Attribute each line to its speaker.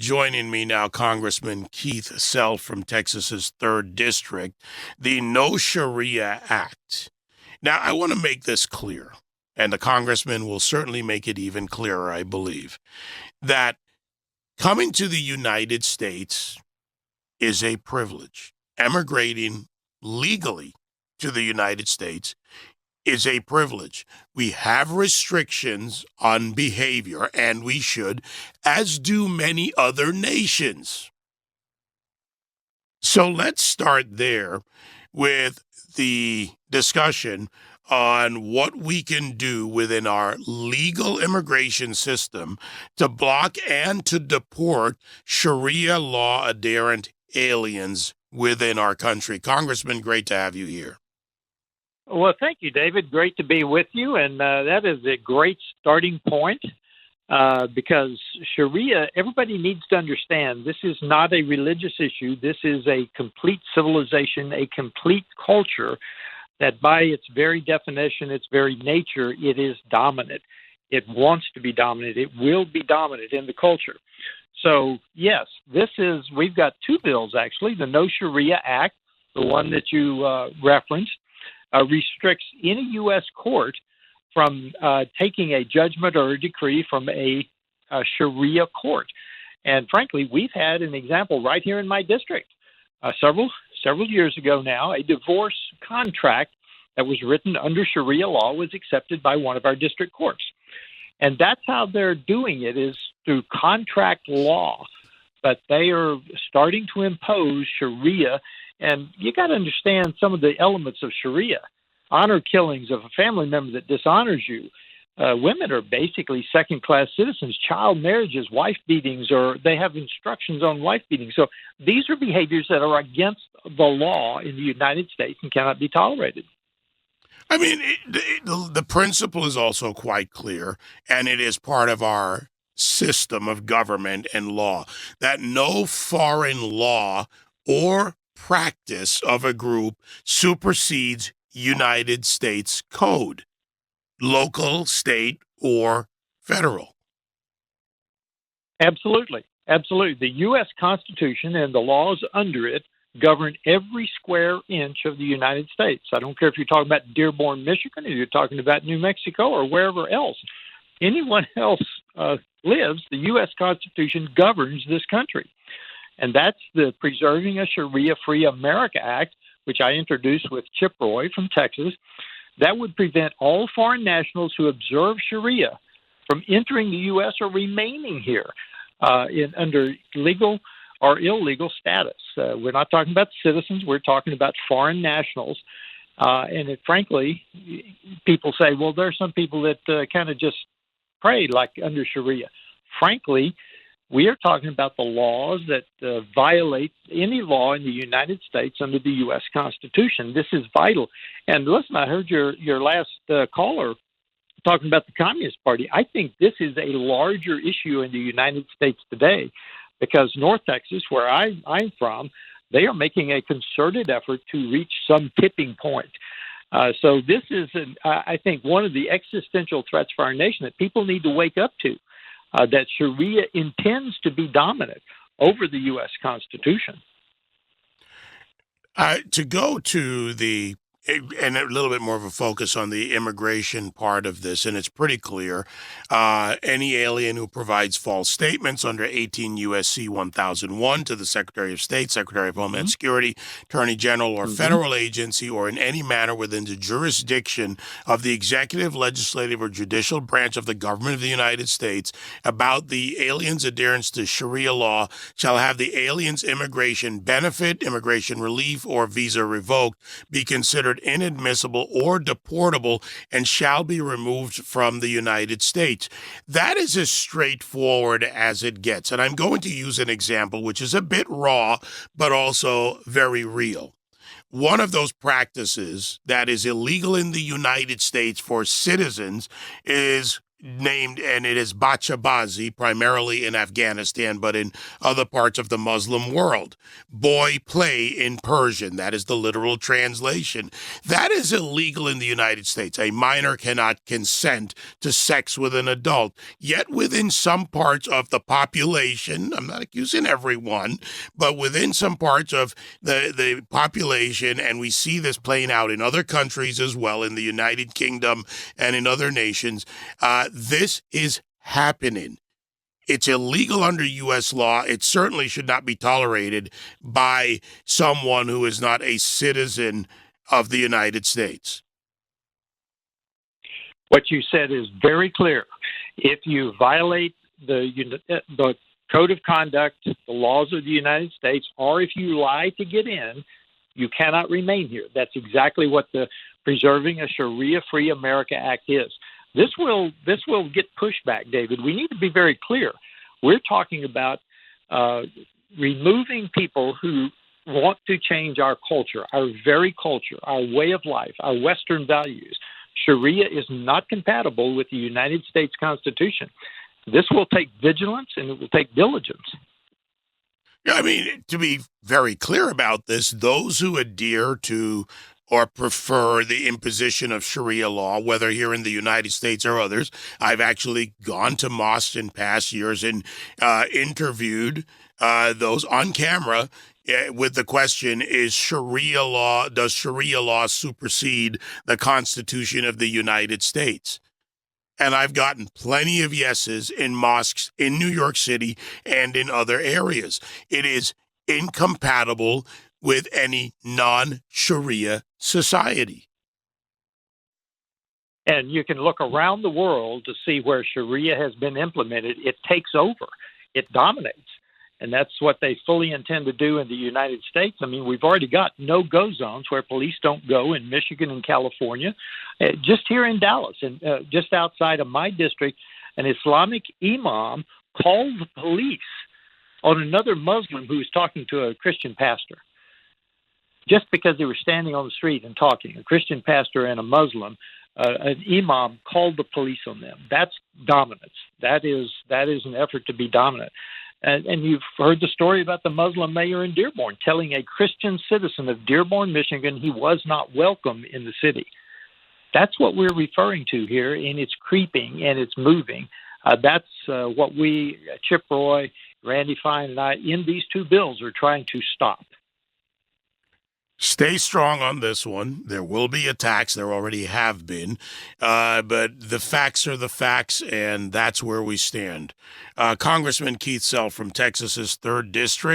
Speaker 1: Joining me now, Congressman Keith Self from Texas's 3rd District, the No Sharia Act. Now, I want to make this clear, and the congressman will certainly make it even clearer, I believe, that coming to the United States is a privilege. Emigrating legally to the United States is a privilege. We have restrictions on behavior, and we should, as do many other nations. So let's start there with the discussion on what we can do within our legal immigration system to block and to deport Sharia law adherent aliens within our country. Congressman, great to have you here.
Speaker 2: Well, thank you, David. Great to be with you. And that is a great starting point because Sharia, everybody needs to understand this is not a religious issue. This is a complete civilization, a complete culture that by its very definition, its very nature, it is dominant. It wants to be dominant. It will be dominant in the culture. So, yes, we've got two bills, actually. The No Sharia Act, the one that you referenced, restricts any U.S. court from taking a judgment or a decree from a Sharia court. And frankly, we've had an example right here in my district several years ago now. A divorce contract that was written under Sharia law was accepted by one of our district courts. And that's how they're doing it, is through contract law. But they are starting to impose Sharia. And you got to understand some of the elements of Sharia. Honor killings of a family member that dishonors you. Women are basically second-class citizens. Child marriages, wife beatings, or they have instructions on wife beatings. So these are behaviors that are against the law in the United States and cannot be tolerated.
Speaker 1: I mean, the principle is also quite clear, and it is part of our system of government and law, that no foreign law or practice of a group supersedes United States code, local, state, or federal.
Speaker 2: Absolutely. Absolutely. The U.S. Constitution and the laws under it govern every square inch of the United States. I don't care if you're talking about Dearborn, Michigan, or you're talking about New Mexico or wherever else. Anyone else lives, the U.S. Constitution governs this country. And that's the Preserving a Sharia-Free America Act, which I introduced with Chip Roy from Texas. That would prevent all foreign nationals who observe Sharia from entering the U.S. or remaining here under legal or illegal status. We're not talking about citizens. We're talking about foreign nationals. Frankly, people say, well, there are some people that kind of just pray like under Sharia. Frankly, we are talking about the laws that violate any law in the United States under the U.S. Constitution. This is vital. And listen, I heard your last caller talking about the Communist Party. I think this is a larger issue in the United States today because North Texas, where I'm from, they are making a concerted effort to reach some tipping point. So this is, I think, one of the existential threats for our nation that people need to wake up to. That Sharia intends to be dominant over the U.S. Constitution.
Speaker 1: To go to and a little bit more of a focus on the immigration part of this, and it's pretty clear. Any alien who provides false statements under 18 U.S.C. 1001 to the Secretary of State, Secretary of Homeland Security, Attorney General, or federal agency, or in any manner within the jurisdiction of the executive, legislative, or judicial branch of the government of the United States about the alien's adherence to Sharia law shall have the alien's immigration benefit, immigration relief, or visa revoked, be considered inadmissible or deportable, and shall be removed from the United States. That is as straightforward as it gets. And I'm going to use an example which is a bit raw, but also very real. One of those practices that is illegal in the United States for citizens is named, and it is Bachabazi, primarily in Afghanistan, but in other parts of the Muslim world. Boy play in Persian. That is the literal translation. That is illegal in the United States. A minor cannot consent to sex with an adult. Yet within some parts of the population, I'm not accusing everyone, but within some parts of the population, and we see this playing out in other countries as well, in the United Kingdom and in other nations, this is happening. It's illegal under U.S. law. It certainly should not be tolerated by someone who is not a citizen of the United States.
Speaker 2: What you said is very clear. If you violate the code of conduct, the laws of the United States, or if you lie to get in, you cannot remain here. That's exactly what the Preserving a Sharia-Free America Act is. This will get pushback, David. We need to be very clear. We're talking about removing people who want to change our culture, our very culture, our way of life, our Western values. Sharia is not compatible with the United States Constitution. This will take vigilance and it will take diligence.
Speaker 1: I mean, to be very clear about this, those who adhere to or prefer the imposition of Sharia law, whether here in the United States or others. I've actually gone to mosques in past years and interviewed those on camera with the question, does Sharia law supersede the Constitution of the United States? And I've gotten plenty of yeses in mosques in New York City and in other areas. It is incompatible with any non-Sharia society.
Speaker 2: And you can look around the world to see where Sharia has been implemented. It takes over. It dominates. And that's what they fully intend to do in the United States. I mean, we've already got no-go zones where police don't go in Michigan and California. Just here in Dallas, and just outside of my district, an Islamic imam called the police on another Muslim who was talking to a Christian pastor, just because they were standing on the street and talking. A Christian pastor and a Muslim, an imam called the police on them. That's dominance. That is an effort to be dominant. And you've heard the story about the Muslim mayor in Dearborn telling a Christian citizen of Dearborn, Michigan, he was not welcome in the city. That's what we're referring to here, and it's creeping and it's moving. That's what we, Chip Roy, Randy Fine, and I, in these two bills are trying to stop.
Speaker 1: Stay strong on this one. There will be attacks. There already have been. But the facts are the facts, and that's where we stand. Congressman Keith Self from Texas's 3rd District.